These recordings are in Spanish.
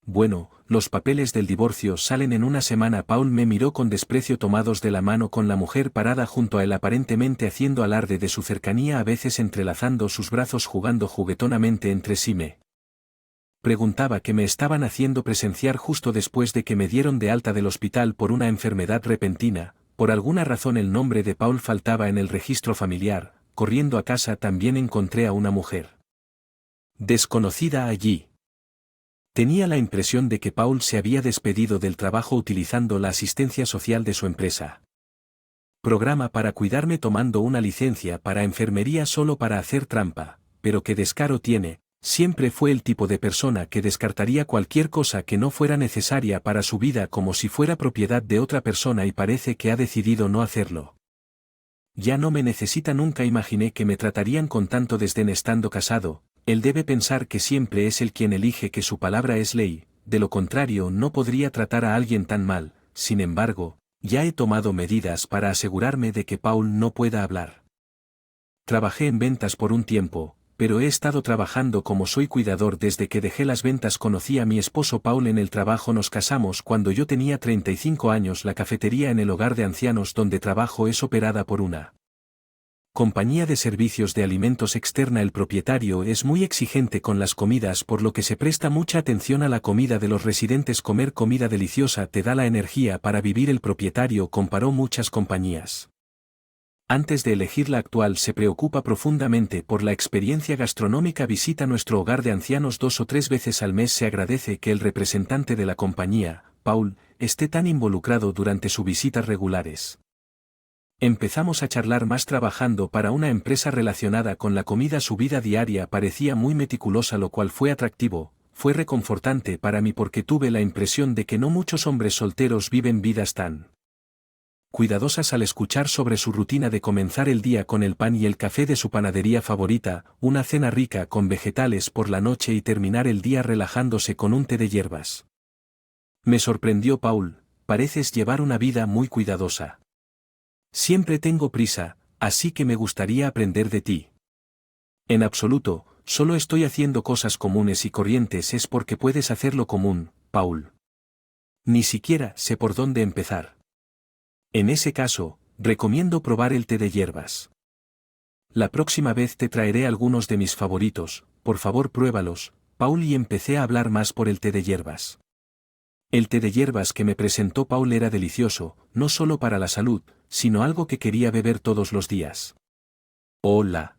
Bueno, los papeles del divorcio salen en una semana. Paul me miró con desprecio, tomados de la mano con la mujer parada junto a él, aparentemente haciendo alarde de su cercanía, a veces entrelazando sus brazos, jugando juguetonamente entre sí. Me preguntaba qué me estaban haciendo presenciar justo después de que me dieron de alta del hospital por una enfermedad repentina. Por alguna razón el nombre de Paul faltaba en el registro familiar. Corriendo a casa también encontré a una mujer desconocida allí. Tenía la impresión de que Paul se había despedido del trabajo utilizando la asistencia social de su empresa. Programa para cuidarme, tomando una licencia para enfermería solo para hacer trampa. Pero qué descaro tiene. Siempre fue el tipo de persona que descartaría cualquier cosa que no fuera necesaria para su vida como si fuera propiedad de otra persona, y parece que ha decidido no hacerlo. Ya no me necesita. Nunca imaginé que me tratarían con tanto desdén estando casado. Él debe pensar que siempre es él quien elige, que su palabra es ley, de lo contrario no podría tratar a alguien tan mal. Sin embargo, ya he tomado medidas para asegurarme de que Paul no pueda hablar. Trabajé en ventas por un tiempo, pero he estado trabajando como soy cuidador desde que dejé las ventas. Conocí a mi esposo Paul en el trabajo. Nos casamos cuando yo tenía 35 años. La cafetería en el hogar de ancianos donde trabajo es operada por una compañía de servicios de alimentos externa. El propietario es muy exigente con las comidas, por lo que se presta mucha atención a la comida de los residentes. Comer comida deliciosa te da la energía para vivir. El propietario comparó muchas compañías. Antes de elegir la actual, se preocupa profundamente por la experiencia gastronómica. Visita nuestro hogar de ancianos 2 o 3 veces al mes. Se agradece que el representante de la compañía, Paul, esté tan involucrado durante sus visitas regulares. Empezamos a charlar más trabajando para una empresa relacionada con la comida. Su vida diaria parecía muy meticulosa, lo cual fue atractivo. Fue reconfortante para mí porque tuve la impresión de que no muchos hombres solteros viven vidas tan cuidadosas. Al escuchar sobre su rutina de comenzar el día con el pan y el café de su panadería favorita, una cena rica con vegetales por la noche y terminar el día relajándose con un té de hierbas, me sorprendió. Paul, pareces llevar una vida muy cuidadosa. Siempre tengo prisa, así que me gustaría aprender de ti. En absoluto, solo estoy haciendo cosas comunes y corrientes. Es porque puedes hacerlo común, Paul. Ni siquiera sé por dónde empezar. En ese caso, recomiendo probar el té de hierbas. La próxima vez te traeré algunos de mis favoritos. Por favor, pruébalos, Paul. Y empecé a hablar más por el té de hierbas. El té de hierbas que me presentó Paul era delicioso, no solo para la salud, sino algo que quería beber todos los días. Hola.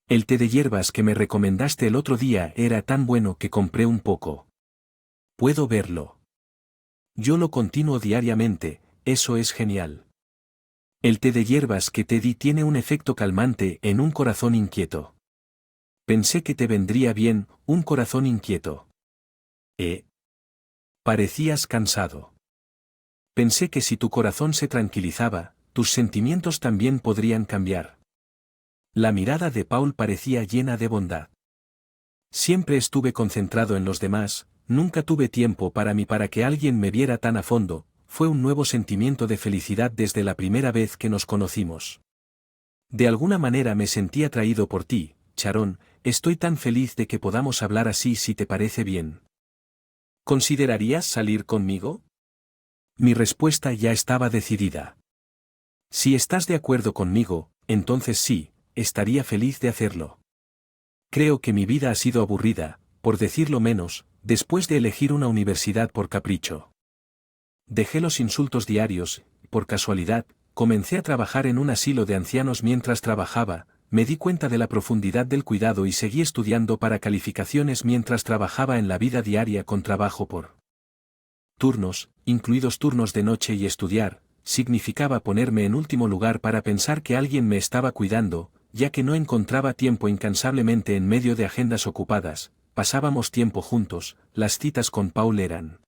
El té de hierbas que me recomendaste el otro día era tan bueno que compré un poco. ¿Puedo verlo? Yo lo continúo diariamente. Eso es genial. El té de hierbas que te di tiene un efecto calmante en un corazón inquieto. Pensé que te vendría bien un corazón inquieto. Parecías cansado. Pensé que si tu corazón se tranquilizaba, tus sentimientos también podrían cambiar. La mirada de Paul parecía llena de bondad. Siempre estuve concentrado en los demás, nunca tuve tiempo para mí. Para que alguien me viera tan a fondo, fue un nuevo sentimiento de felicidad desde la primera vez que nos conocimos. De alguna manera me sentí atraído por ti, Sharon. Estoy tan feliz de que podamos hablar así. Si te parece bien, ¿considerarías salir conmigo? Mi respuesta ya estaba decidida. Si estás de acuerdo conmigo, entonces sí, estaría feliz de hacerlo. Creo que mi vida ha sido aburrida, por decirlo menos, después de elegir una universidad por capricho. Dejé los insultos diarios. Por casualidad, comencé a trabajar en un asilo de ancianos. Mientras trabajaba, me di cuenta de la profundidad del cuidado y seguí estudiando para calificaciones mientras trabajaba en la vida diaria con trabajo por turnos, incluidos turnos de noche, y estudiar significaba ponerme en último lugar para pensar que alguien me estaba cuidando, ya que no encontraba tiempo. Incansablemente en medio de agendas ocupadas, pasábamos tiempo juntos. Las citas con Paul eran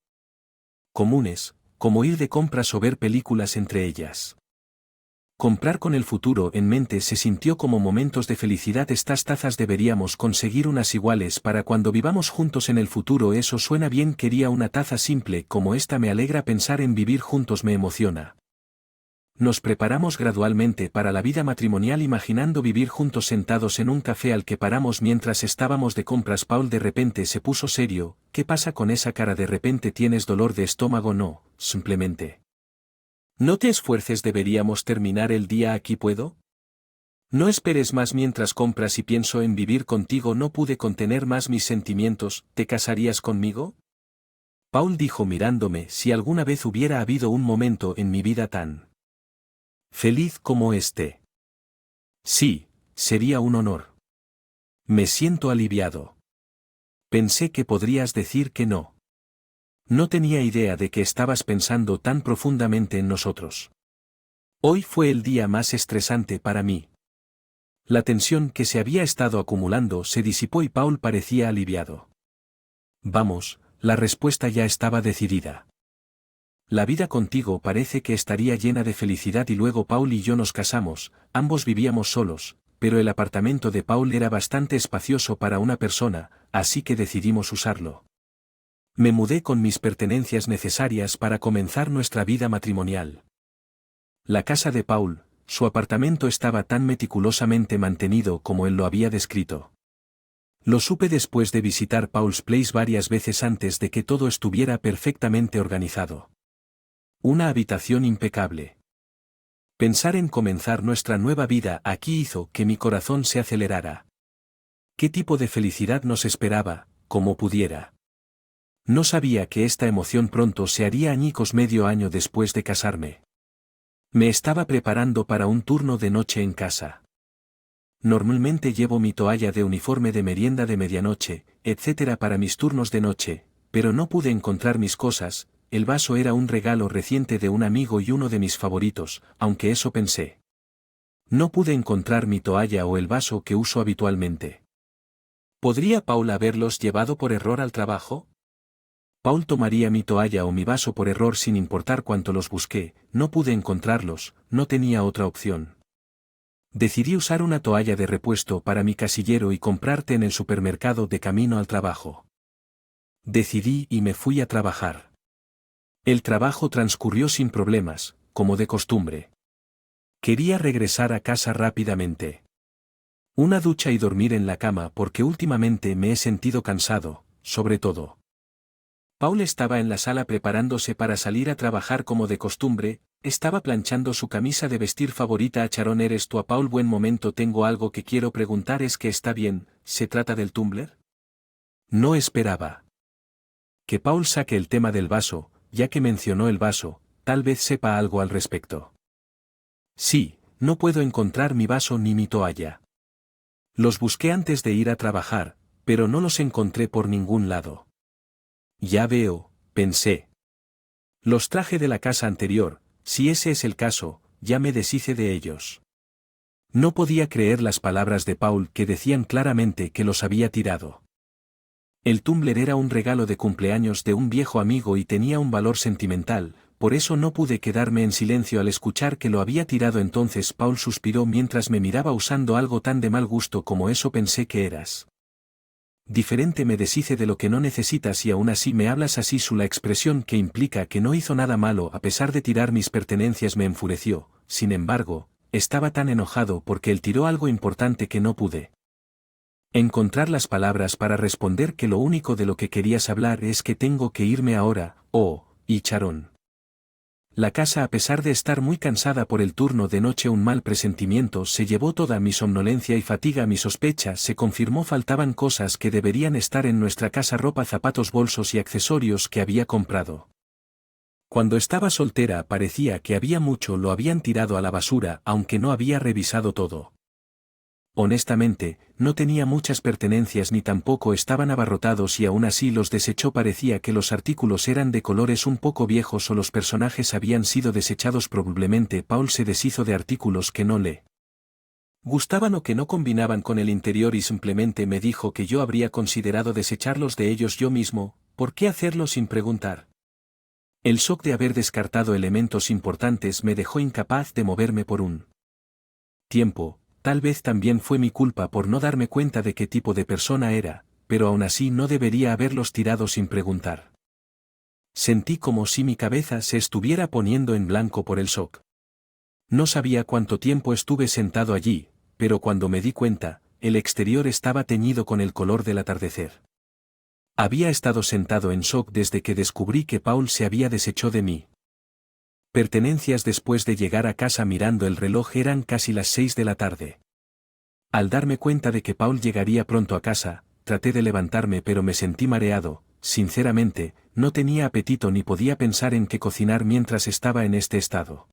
comunes, como ir de compras o ver películas entre ellas. Comprar con el futuro en mente se sintió como momentos de felicidad. Estas tazas deberíamos conseguir unas iguales para cuando vivamos juntos en el futuro. Eso suena bien. Quería una taza simple como esta. Me alegra pensar en vivir juntos. Me emociona Nos preparamos gradualmente para la vida matrimonial imaginando vivir juntos sentados en un café al que paramos mientras estábamos de compras. Paul de repente se puso serio. ¿Qué pasa con esa cara? De repente tienes dolor de estómago. No, simplemente. No te esfuerces, deberíamos terminar el día aquí. ¿Puedo? No esperes más mientras compras y pienso en vivir contigo. No pude contener más mis sentimientos. ¿Te casarías conmigo? Paul dijo mirándome. Si alguna vez hubiera habido un momento en mi vida tan feliz como este. Sí, sería un honor. Me siento aliviado. Pensé que podrías decir que no. No tenía idea de que estabas pensando tan profundamente en nosotros. Hoy fue el día más estresante para mí. La tensión que se había estado acumulando se disipó y Paul parecía aliviado. Vamos, la respuesta ya estaba decidida. La vida contigo parece que estaría llena de felicidad. Y luego Paul y yo nos casamos. Ambos vivíamos solos, pero el apartamento de Paul era bastante espacioso para una persona, así que decidimos usarlo. Me mudé con mis pertenencias necesarias para comenzar nuestra vida matrimonial. La casa de Paul, su apartamento, estaba tan meticulosamente mantenido como él lo había descrito. Lo supe después de visitar Paul's Place varias veces antes de que todo estuviera perfectamente organizado. Una habitación impecable. Pensar en comenzar nuestra nueva vida aquí hizo que mi corazón se acelerara. ¿Qué tipo de felicidad nos esperaba, como pudiera? No sabía que esta emoción pronto se haría añicos. Medio año después de casarme. Me estaba preparando para un turno de noche en casa. Normalmente llevo mi toalla de uniforme de merienda de medianoche, etc. para mis turnos de noche, pero no pude encontrar mis cosas. El vaso era un regalo reciente de un amigo y uno de mis favoritos, aunque eso pensé. No pude encontrar mi toalla o el vaso que uso habitualmente. ¿Podría Paul haberlos llevado por error al trabajo? Paul tomaría mi toalla o mi vaso por error sin importar cuánto los busqué. No pude encontrarlos, no tenía otra opción. Decidí usar una toalla de repuesto para mi casillero y comprarte en el supermercado de camino al trabajo. Decidí y me fui a trabajar. El trabajo transcurrió sin problemas, como de costumbre. Quería regresar a casa rápidamente. Una ducha y dormir en la cama porque últimamente me he sentido cansado, sobre todo. Paul estaba en la sala preparándose para salir a trabajar como de costumbre. Estaba planchando su camisa de vestir favorita. Charon, ¿eres tú? A Paul, buen momento, tengo algo que quiero preguntar. ¿Es que está bien? ¿Se trata del tumbler? No esperaba que Paul saque el tema del vaso, ya que mencionó el vaso, tal vez sepa algo al respecto. Sí, no puedo encontrar mi vaso ni mi toalla. Los busqué antes de ir a trabajar, pero no los encontré por ningún lado. Ya veo, pensé. Los traje de la casa anterior. Si ese es el caso, ya me deshice de ellos. No podía creer las palabras de Paul, que decían claramente que los había tirado. El tumbler era un regalo de cumpleaños de un viejo amigo y tenía un valor sentimental, por eso no pude quedarme en silencio al escuchar que lo había tirado. Entonces Paul suspiró mientras me miraba usando algo tan de mal gusto como eso. Pensé que eras diferente. Me deshice de lo que no necesitas y aún así me hablas así. La expresión que implica que no hizo nada malo a pesar de tirar mis pertenencias me enfureció. Sin embargo, estaba tan enojado porque él tiró algo importante que no pude encontrar las palabras para responder que lo único de lo que querías hablar es que tengo que irme ahora. Y Charon. La casa, a pesar de estar muy cansada por el turno de noche, un mal presentimiento se llevó toda mi somnolencia y fatiga. Mi sospecha se confirmó. Faltaban cosas que deberían estar en nuestra casa: ropa, zapatos, bolsos y accesorios que había comprado. Cuando estaba soltera parecía que había mucho. Lo habían tirado a la basura, aunque no había revisado todo. Honestamente, no tenía muchas pertenencias ni tampoco estaban abarrotados y aún así los desechó. Parecía que los artículos eran de colores un poco viejos o los personajes habían sido desechados. Probablemente Paul se deshizo de artículos que no le gustaban o que no combinaban con el interior y simplemente me dijo que yo habría considerado desecharlos de ellos yo mismo. ¿Por qué hacerlo sin preguntar? El shock de haber descartado elementos importantes me dejó incapaz de moverme por un tiempo. Tal vez también fue mi culpa por no darme cuenta de qué tipo de persona era, pero aún así no debería haberlos tirado sin preguntar. Sentí como si mi cabeza se estuviera poniendo en blanco por el shock. No sabía cuánto tiempo estuve sentado allí, pero cuando me di cuenta, el exterior estaba teñido con el color del atardecer. Había estado sentado en shock desde que descubrí que Paul se había deshecho de mí. Pertenencias. Después de llegar a casa mirando el reloj eran casi las 6 de la tarde. Al darme cuenta de que Paul llegaría pronto a casa, traté de levantarme pero me sentí mareado. Sinceramente, no tenía apetito ni podía pensar en qué cocinar mientras estaba en este estado.